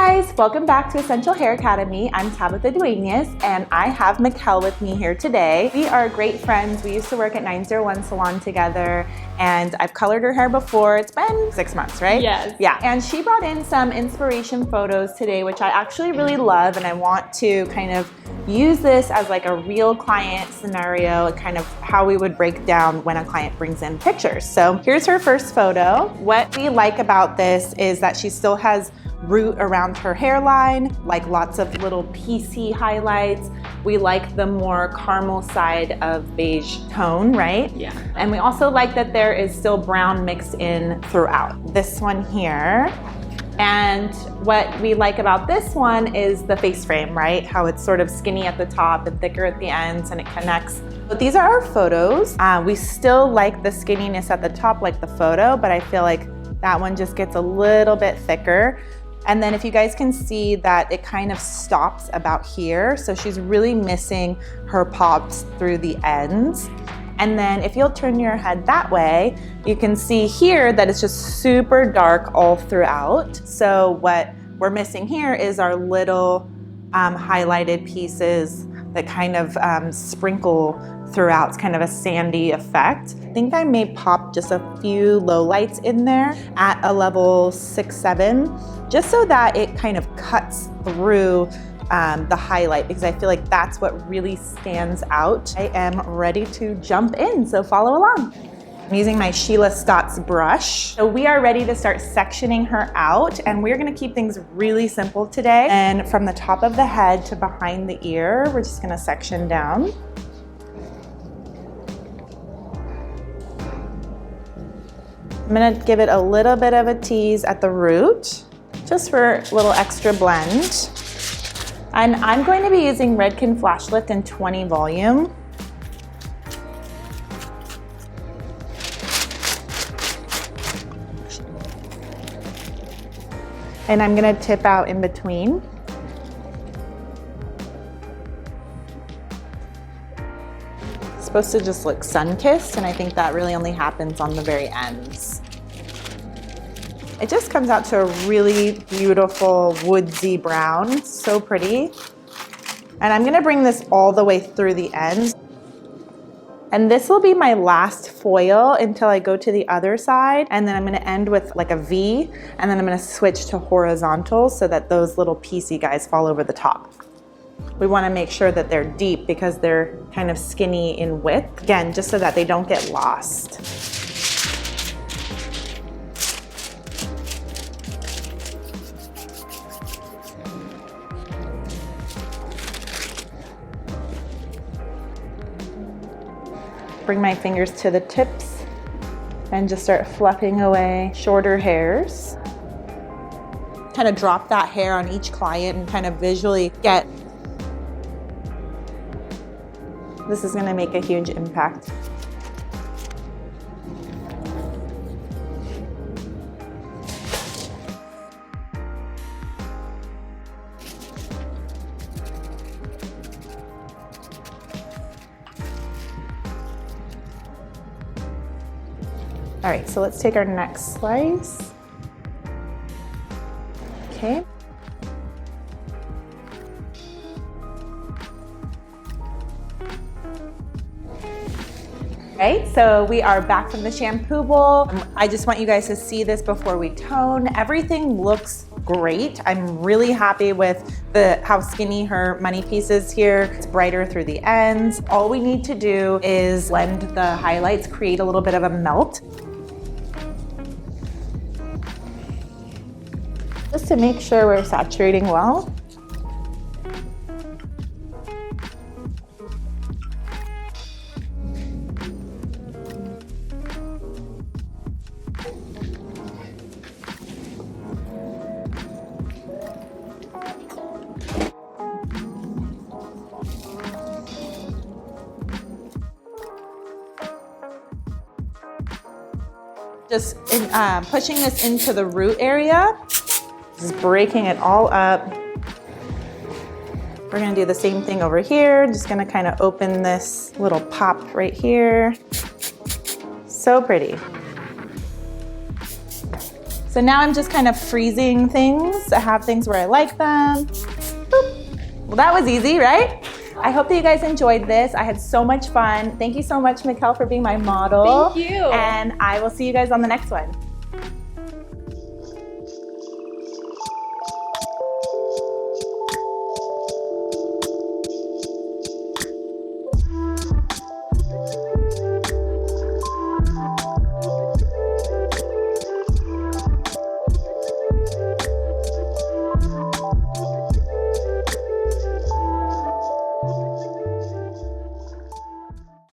guys, welcome back to Essential Hair Academy. I'm Tabitha Duenas and I have Makel with me here today. We are great friends. We used to work at 901 Salon together and I've colored her hair before. It's been 6 months, right? Yes. Yeah, and she brought in some inspiration photos today, which I actually really love, and I want to kind of use this as like a real client scenario, kind of how we would break down when a client brings in pictures. So here's her first photo. What we like about this is that she still has root around her hairline, like lots of little piecey highlights. We like the more caramel side of beige tone, right? Yeah. And we also like that there is still brown mixed in throughout. This one here. And what we like about this one is the face frame, right? How it's sort of skinny at the top and thicker at the ends and it connects. But these are our photos. We still like the skinniness at the top like the photo, but I feel like that one just gets a little bit thicker. And then if you guys can see that it kind of stops about here. So she's really missing her pops through the ends. And then if you'll turn your head that way, you can see here that it's just super dark all throughout. So what we're missing here is our little highlighted pieces that kind of sprinkle throughout. It's kind of a sandy effect. I think I may pop just a few lowlights in there at a level 6, 7, just so that it kind of cuts through the highlight, because I feel like that's what really stands out. I am ready to jump in, so follow along. I'm using my Sheila Scott's brush. So we are ready to start sectioning her out, and we're gonna keep things really simple today. And from the top of the head to behind the ear, we're just gonna section down. I'm gonna give it a little bit of a tease at the root, just for a little extra blend. And I'm going to be using Redken Flashlift in 20 volume. And I'm gonna tip out in between. It's supposed to just look sun-kissed, and I think that really only happens on the very ends. It just comes out to a really beautiful woodsy brown, so pretty. And I'm gonna bring this all the way through the ends. And this will be my last foil until I go to the other side. And then I'm gonna end with like a V, and then I'm gonna switch to horizontal so that those little piecey guys fall over the top. We wanna make sure that they're deep because they're kind of skinny in width. Again, just so that they don't get lost. Bring my fingers to the tips and just start fluffing away shorter hairs. Kind of drop that hair on each client and kind of visually get. This is gonna make a huge impact. All right, so let's take our next slice. Okay. Okay, so we are back from the shampoo bowl. I just want you guys to see this before we tone. Everything looks great. I'm really happy with how skinny her money piece is here. It's brighter through the ends. All we need to do is blend the highlights, create a little bit of a melt. Just to make sure we're saturating well. Just pushing this into the root area. Just breaking it all up. We're gonna do the same thing over here. Just gonna kind of open this little pop right here. So pretty. So now I'm just kind of freezing things. I have things where I like them. Boop. Well, that was easy, right? I hope that you guys enjoyed this. I had so much fun. Thank you so much, Makel, for being my model. Thank you. And I will see you guys on the next one.